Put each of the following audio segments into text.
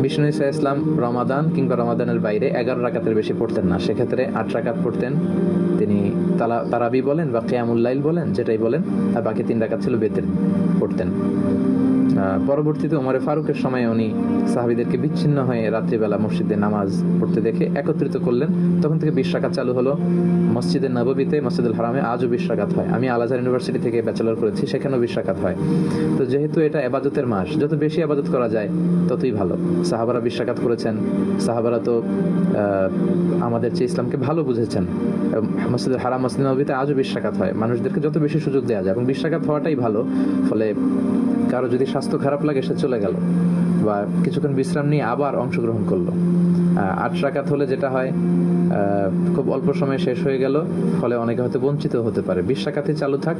বিষ্ণু ইসা ইসলাম রমাদান কিংবা রমাদানের বাইরে 11 রাকাতের বেশি পড়তেন না, সেক্ষেত্রে 8 রাকাত পড়তেন। তিনি তারাবি বলেন বা কিয়ামুল লাইল বলেন, যেটাই বলেন, আর বাকি 3 রাকাত ছিল বেতের পড়তেন। পরবর্তীতে ওমরে ফারুকের সময় উনি সাহাবীদেরকে বিচ্ছিন্ন হয়ে রাত্রিবেলা মসজিদে নামাজ পড়তে দেখে একত্রিত করলেন। তখন থেকে 20 রাকাত চালু হলো। মসজিদে নববীতে, মসজিদুল হারামে আজও 20 রাকাত হয়। আমি আল আজহার ইউনিভার্সিটি থেকে ব্যাচেলর করেছি, সেখানেও 20 রাকাত হয়। তো যেহেতু এটা ইবাদতের মাস, যত বেশি ইবাদত করা যায় ততই ভালো। সাহাবারা 20 রাকাত করেছেন। সাহাবারা তো আমাদের চেয়ে ইসলামকে ভালো বুঝেছেন। মসজিদুল হারাম, মসজিদ নববীতে আজও 20 রাকাত হয়। মানুষদেরকে যত বেশি সুযোগ দেওয়া যায় এবং 20 রাকাত হওয়াটাই ভালো। ফলে কারো যদি স্বাস্থ্য খারাপ লাগে সে চলে গেল বা কিছুক্ষণ বিশ্রাম নিয়ে আবার অংশগ্রহণ করলো। 8 রাকাত হলে যেটা হয়, খুব অল্প সময়ে শেষ হয়ে গেল, ফলে অনেকে হয়তো বঞ্চিত হতে পারে। 20 রাকাতই চালু থাক,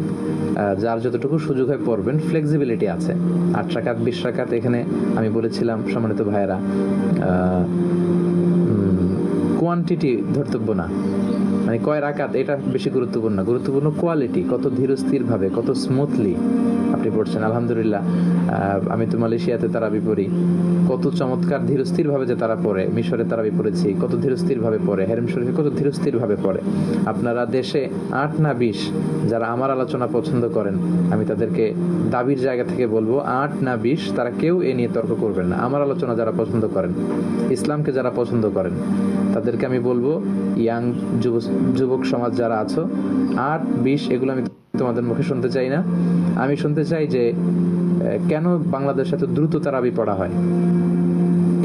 যার যতটুকু সুযোগ হয় পড়বেন, ফ্লেক্সিবিলিটি আছে। 8 রাকাত 20 রাকাত, এখানে আমি বলেছিলাম সম্মানিত ভাইয়েরা, কোয়ান্টিটি ধর্তব্য না, মানে কয় রাকাত এটা বেশি গুরুত্বপূর্ণ না, গুরুত্বপূর্ণ কোয়ালিটি, কত ধীরস্থির ভাবে, কত স্মুথলি আপনি পড়ছেন। আলহামদুলিল্লাহ, আমি তো মালয়েশিয়াতে তারাবি পড়ি, কত চমৎকার ধীরস্থির ভাবে যে তারা পড়ে। মিশরে তারাবি পড়েছি, কত ধীরস্থির ভাবে পড়ে। হেরেম শরীফে কত ধীরস্থির ভাবে পড়ে। আপনারা দেশে 8 না 20 যারা আমার আলোচনা পছন্দ করেন, আমি তাদেরকে দাবির জায়গা থেকে বলবো, 8 না 20 তারা কেউ এ নিয়ে তর্ক করবেন না। আমার আলোচনা যারা পছন্দ করেন, ইসলামকে যারা পছন্দ করেন, তাদেরকে আমি বলবো, ইয়াং যুবক সমাজ যারা আছো, 8, 20 এগুলো আমি তোমাদের মুখে শুনতে চাই না। আমি শুনতে চাই যে কেন বাংলাদেশে এত দ্রুত তারাবি পড়া হয়,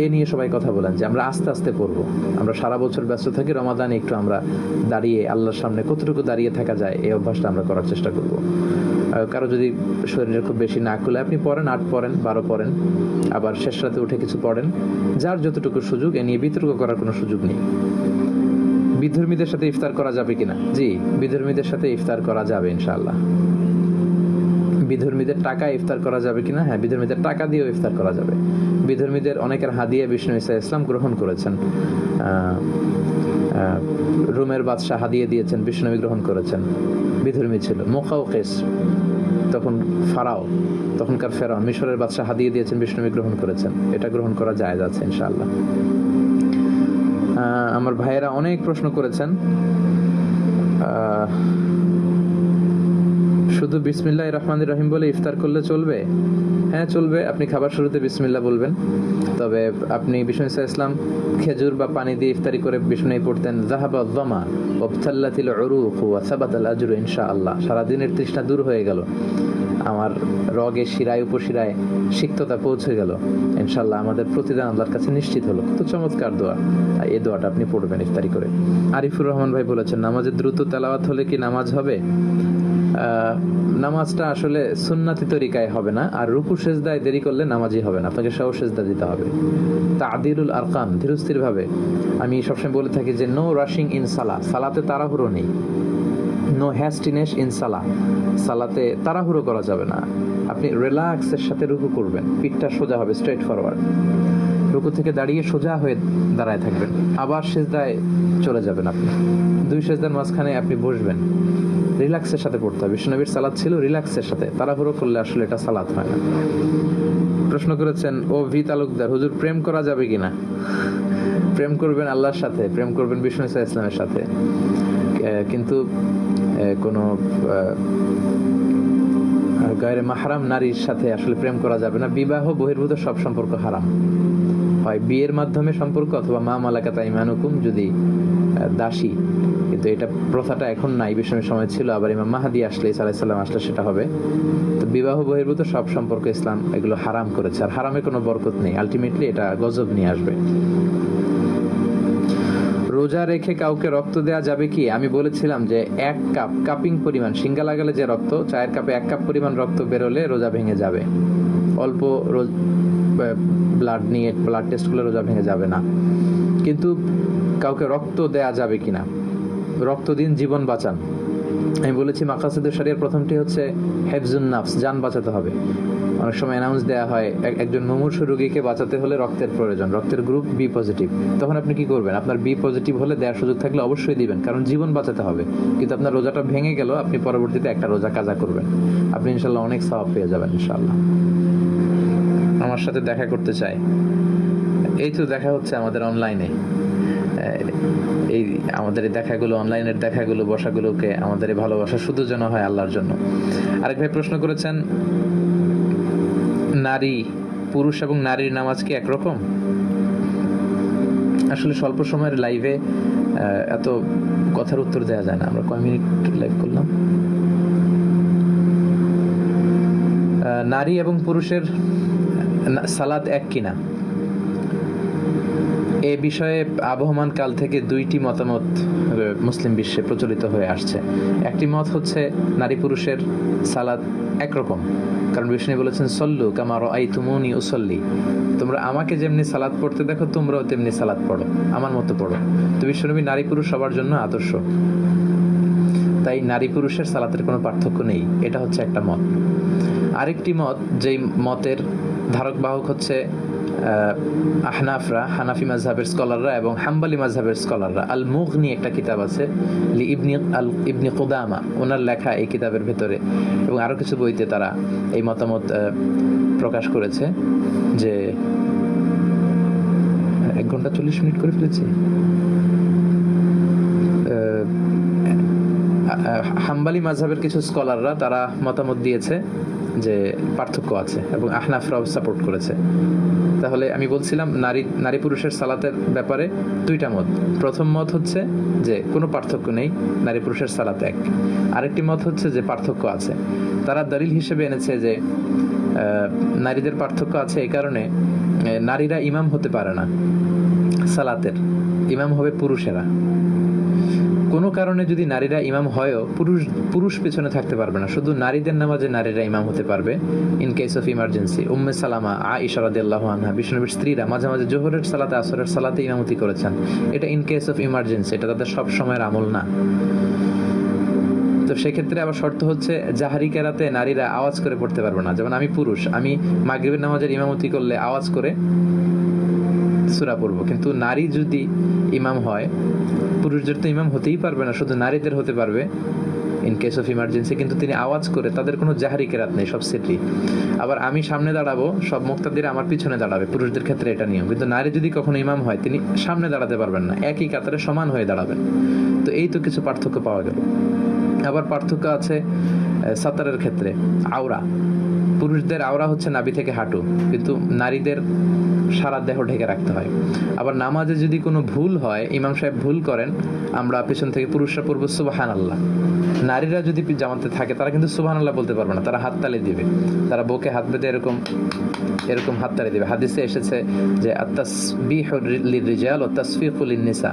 এ নিয়ে সবাই কথা বলেন, যে আমরা আস্তে আস্তে পড়বো। আমরা সারা বছর ব্যস্ত থাকি, রমাদানে একটু আমরা দাঁড়িয়ে আল্লাহর সামনে কতটুকু দাঁড়িয়ে থাকা যায় এই অভ্যাসটা আমরা করার চেষ্টা করব। কারো যদি শরীরের খুব বেশি না খুলে, আপনি পড়েন, 8 পড়েন, 12 পড়েন, আবার শেষ রাতে উঠে কিছু পড়েন, যার যতটুকু সুযোগ। এ নিয়ে বিতর্ক করার কোনো সুযোগ নেই। বিধর্মীদের সাথে ইফতার করা যাবে কিনা? জি, বিধর্মীদের সাথে ইফতার করা যাবে ইনশাআল্লাহ। বিধর্মীদের টাকা ইফতার করা যাবে কিনা? হ্যাঁ, বিধর্মীদের টাকা দিয়েও ইফতার করা যাবে। বিধর্মীদের অনেকের হাদিয়া বিষ্ণু ইসা ইসলাম গ্রহণ করেছেন। রোমের বাদশাহ হাদিয়া দিয়েছেন, বিষ্ণু গ্রহণ করেছেন। বিধর্মী ছিল মুকাউকিস, তখন ফারাও, তখনকার ফেরাউন, মিশরের বাদশাহ হাদিয়া দিয়েছেন, বিষ্ণু গ্রহণ করেছেন। এটা গ্রহণ করা জায়েজ আছে ইনশাআল্লাহ। আমার ভাইয়েরা অনেক প্রশ্ন করেছেন। শুধু বিসমিল্লাহির রহমানির রহিম বলে ইফতার করলে চলবে? হ্যাঁ, চলবে। আপনি খাবার শুরুতে বিসমিল্লাহ বলবেন। তবে আপনি বিষ্ণু ইসা ইসলাম খেজুর বা পানি দিয়ে ইফতারি করে বিষ্ণু পড়তেন, যাহাবা যামা ওয়াবতাল্লাতিল উরুক ওয়া সাবাতাল আজরু ইনশাআল্লাহ। সারাদিনের তৃষ্ণা দূর হয়ে গেল, আমার রগে শিরায় উপশিরায় সিক্ততা পৌঁছে গেল, ইনশাআল্লাহ আমাদের প্রতিদান আল্লাহর কাছে নিশ্চিত হলো। কত চমৎকার দোয়া! এই দোয়াটা আপনি পড়বেন ইফতারি করে। আরিফুর রহমান ভাই বলেছেন, নামাজে দ্রুত তেলাওয়াত হলে কি নামাজ হবে? নামাজটা আসলে সুন্নাতি তরিকায় হবে না, আর রুকু সেজদায় দেরি করলে নামাজই হবে না, আপনাকে সহ সেজদা দিতে হবে। তা'দিলুল আরকান, ধীরস্থির ভাবে। আমি সবসময় বলে থাকি যে নো রাশিং ইন সালাহ, সালাতে তাড়াহুড়ো নেই। নো হ্যাস্টিনেস ইন সালাহ, সালাতে তাড়াহুড়ো করা যাবে না। আপনি রিল্যাক্সের সাথে রুকু করবেন, পিঠটা সোজা হবে, স্ট্রেট ফরওয়ার্ড। রুকু থেকে দাঁড়িয়ে সোজা হয়ে দাঁড়ায় থাকবেন, আবার সেজদায় চলে যাবেন। আপনি 2 সেজদার মাঝখানে আপনি বসবেন, রিল্যাক্সের সাথে পড়তে হবে। বিশ্বনবীর সালাত ছিল রিল্যাক্সের সাথে, তাড়াহুড়ো করলে আসলে এটা সালাত হয় না। প্রশ্ন করেছেন ও ভি তালুকদার, হুজুর প্রেম করা যাবে কিনা? প্রেম করবেন আল্লাহর সাথে, প্রেম করবেন বিষ্ণু ইসা ইসলামের সাথে, কিন্তু কোনো গায়রে মাহরাম নারীর সাথে আসলে প্রেম করা যাবে না। বিবাহ বহির্ভূত সব সম্পর্ক হারাম হয়, বিয়ের মাধ্যমে সম্পর্ক অথবা মা মালাকাত আইমানুকুম, যদি দাসী। কিন্তু এটা প্রথাটা এখন নাই, বিষ্ণুর সময় ছিল, আবার ইমাম মাহদি আসলে, ঈসা আলাইহিস সালাম আসলে সেটা হবে। তো বিবাহ বহির্ভূত সব সম্পর্ক ইসলাম এগুলো হারাম করেছে, আর হারামে কোনো বরকত নেই, আলটিমেটলি এটা গজব নিয়ে আসবে। রোজা রেখে কাউকে রক্ত দেওয়া যাবে কি? আমি বলেছিলাম যে 1 কাপ, কাপিং পরিমাণ, সিঙ্গা লাগালে যে রক্ত, চায়ের কাপে 1 কাপ পরিমাণ রক্ত বেরোলে রোজা ভেঙে যাবে। অল্প ব্লাড নিয়ে ব্লাড টেস্ট করলে রোজা ভেঙে যাবে না। কিন্তু কাউকে রক্ত দেয়া যাবে কিনা? রক্ত দিন, জীবন বাঁচান। আমি বলেছি মাকাসিদে শরিয়ার প্রথমটি হচ্ছে হেফজুন নাফস, জান বাঁচাতে হবে। অনেক সময় অ্যানাউন্স দেওয়া হয় একজন মুমূর্ষু রোগীকে বাঁচাতে হলে রক্তের প্রয়োজন, রক্তের গ্রুপ বি পজিটিভ। তখন আপনি কি করবেন? আপনার বি পজিটিভ হলে দেওয়ার সুযোগ থাকলে অবশ্যই দিবেন, কারণ জীবন বাঁচাতে হবে। কিন্তু আপনার রোজাটা ভেঙে গেল, আপনি পরবর্তীতে একটা রোজা কাজা করবেন, আপনি ইনশাল্লাহ অনেক সওয়াব পেয়ে যাবেন ইনশাল্লাহ। আমার সাথে দেখা করতে চায়। এই তো দেখা হচ্ছে আমাদের অনলাইনে। এই আমাদের এই দেখাগুলো, অনলাইনের দেখাগুলো, বসাগুলোকে আমাদের এই ভালোবাসা শুধু যেন হয় আল্লাহর জন্য। আরেক ভাই প্রশ্ন করেছেন, নারী, পুরুষ এবং নারীর নামাজ কি একরকম? আসলে স্বল্প সময়ের লাইভে এত কথার উত্তর দেওয়া যায় না। আমরা কয় মিনিট লাইভ করলাম? নারী এবং পুরুষের সালাত এক কিনা, এ বিষয়ে আবহমান কাল থেকে দুইটি মতামত মুসলিম বিশ্বে প্রচলিত হয়ে আসছে। একটি মত হচ্ছে নারী পুরুষের সালাত একরকম, কারণ বিষ্ণু বলেছেন সল্লু কামা রাআইতুমুনি উসাল্লি, তোমরা আমাকে যেমনি সালাত পড়তে দেখো তোমরাও তেমনি সালাত পড়ো, আমার মতো পড়ো। তো বিশ্বনবী নারী পুরুষ সবার জন্য আদর্শ, তাই নারী পুরুষের সালাতের কোনো পার্থক্য নেই, এটা হচ্ছে একটা মত। আরেকটি মত, যেই মতের ধারক বাহক হচ্ছে আহনাফরা, হানাফি মাযহাবের স্কলাররা এবং হাম্বলি মাযহাবের স্কলাররা। আল মুগনি একটা কিতাব আছে লি ইবনি কুদামা, ওনার লেখা এই কিতাবের ভেতরে এবং আরো কিছু বইতে তারা এই মতামত প্রকাশ করেছে যে 1 ঘন্টা 40 মিনিট করে ফেলেছি। হাম্বলি মাযহাবের কিছু স্কলাররা তারা মতামত দিয়েছে যে পার্থক্য আছে এবং আহনাফরাও সাপোর্ট করেছে। তাহলে আমি বলছিলাম নারী পুরুষের সালাতের ব্যাপারে দুইটা মত। প্রথম মত হচ্ছে যে কোনো পার্থক্য নেই, নারী পুরুষের সালাত এক। আরেকটি মত হচ্ছে যে পার্থক্য আছে। তারা দলিল হিসেবে এনেছে যে নারীদের পার্থক্য আছে এই কারণে নারীরা ইমাম হতে পারে না, সালাতের ইমাম হবে পুরুষেরা। কোনো কারণে যদি নারীরা ইমাম হয়ও পুরুষ পেছনে থাকতে পারবে না, শুধু নারীদের নামাজে নারীরা ইমাম হতে পারবে in case of emergency. Umm Salama, Aisha রাদিয়াল্লাহু আনহা, বিশ্বনবীর স্ত্রীরা মাঝে মাঝে জোহরের সালাতে, আসরের সালাতে ইমামতি করেছেন। এটা ইন কেস অফ ইমার্জেন্সি, এটা তাদের সব সময়ের আমল না। তো সেক্ষেত্রে আবার শর্ত হচ্ছে জাহারি কেরাতে নারীরা আওয়াজ করে পড়তে পারবে না। যেমন আমি পুরুষ, আমি মাগরিবের নামাজের ইমামতি করলে আওয়াজ করে সূরা পড়ব, কিন্তু নারী যদি ইমাম হয়, পুরুষদের তো ইমাম হতেই পারবে না, শুধু নারীদের হতে পারবে ইন কেস অফ ইমার্জেন্সি, কিন্তু তিনি আওয়াজ করে, তাদের কোনো জাহারি কেরাত নেই, সব সিটি। আবার আমি সামনে দাঁড়াবো, সব মুক্তাদিরা আমার পিছনে দাঁড়াবে, পুরুষদের ক্ষেত্রে এটা নিয়ম। কিন্তু নারী যদি কখনো ইমাম হয়, তিনি সামনে দাঁড়াতে পারবেন না, একই কাতারে সমান হয়ে দাঁড়াবেন। তো এই তো কিছু পার্থক্য পাওয়া গেল। আবার পার্থক্য আছে সাতারের ক্ষেত্রে। আওরা, পুরুষদের আওরা হচ্ছে নাভি থেকে হাঁটু, কিন্তু নারীদের সারা দেহ ঢেকে রাখতে হয়। আবার নামাজে যদি কোনো ভুল হয়, ইমাম সাহেব ভুল করেন, আমরা পেছন থেকে পুরুষরা পড়বো সুবহানাল্লাহ। নারীরা যদি জামাতে থাকে তারা কিন্তু সুবহানাল্লাহ বলতে পারবে না, তারা হাততালি দিবে, তারা বুকে হাত বেঁধে এরকম হাততালি দিবে। হাদিসে এসেছে যে আত-তাসবিহু লির-রিজাল ওয়া তাসফিকু লিন-নিসা,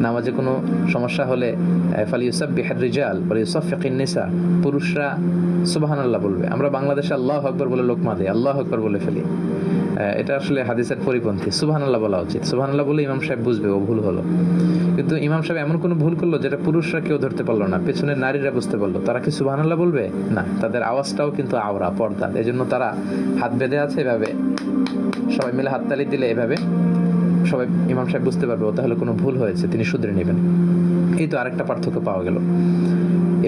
নামাজে কোনো সমস্যা হলে ফালিউসাব্বিহুর রিজাল ওয়া লিউসাফফিকুন নিসা, পুরুষরা সুবহানাল্লাহ বলবে। আমরা বাংলাদেশে আল্লাহু আকবার বলে লোকমা দেই, আল্লাহু আকবার বলে ফেলি। এটা আসলে হাদিসের পরিপন্থী। সুবহানাল্লাহ বলা উচিত। সুবহানাল্লাহ বলে ইমাম সাহেব বুঝবে ও ভুল হলো। কিন্তু ইমাম সাহেব এমন কোনো ভুল করলো যেটা পুরুষরা কেউ ধরতে পারলো না, পেছনের নারীরা বুঝতে পারলো, তারা কি সুবহানাল্লাহ বলবে? না, তাদের আওয়াজটাও কিন্তু আওরা, পর্দা। এজন্য তারা হাত বেঁধে আছে এভাবে, সবাই মিলে হাততালি দিলে এভাবে সবাই, ইমাম সাহেব বুঝতে পারবে ও তাহলে কোনো ভুল হয়েছে, তিনি শুধরে নেবেন। এই তো আরেকটা পার্থক্য পাওয়া গেল।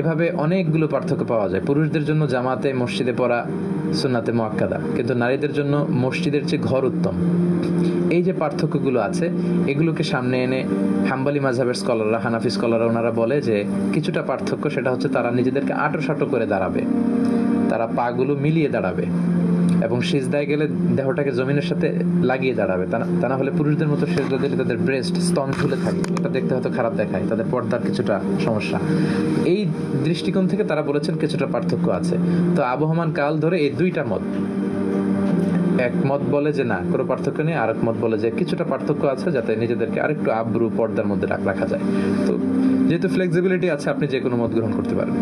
এভাবে অনেকগুলো পার্থক্য পাওয়া যায়। পুরুষদের জন্য জামাতে মসজিদে পড়া সুন্নাতে মুআক্কাদা, কিন্তু নারীদের জন্য মসজিদের চেয়ে ঘর উত্তম। এই যে পার্থক্যগুলো আছে, এগুলোকে সামনে এনে হাম্বলি মাযহাবের স্কলাররা, হানাফি স্কলাররা, ওনারা বলে যে কিছুটা পার্থক্য, সেটা হচ্ছে তারা নিজেদেরকে আঁটো করে দাঁড়াবে, তারা পাগুলো মিলিয়ে দাঁড়াবে এবং সিজদায় গেলে দেহটাকে জমিনের সাথে লাগিয়ে দাঁড়াবে। তা না হলে পুরুষদের মতো সিজদা দিলে তাদের ব্রেস্ট, স্তন ঝুলে থাকে, এটা দেখতে হয়তো খারাপ দেখায়, তাদের পর্দার কিছুটা সমস্যা। এই দৃষ্টিকোণ থেকে তারা বলেছেন কিছুটা পার্থক্য আছে। তো আবহমান কাল ধরে এই দুইটা মত, এক মত বলে যে না কোনো পার্থক্য নেই, আর এক মত বলে যে কিছুটা পার্থক্য আছে, যাতে নিজেদেরকে আরেকটু আব্রু পর্দার মধ্যে রাখা যায়। তো যেহেতু ফ্লেক্সিবিলিটি আছে, আপনি যে কোনো মত গ্রহণ করতে পারেন।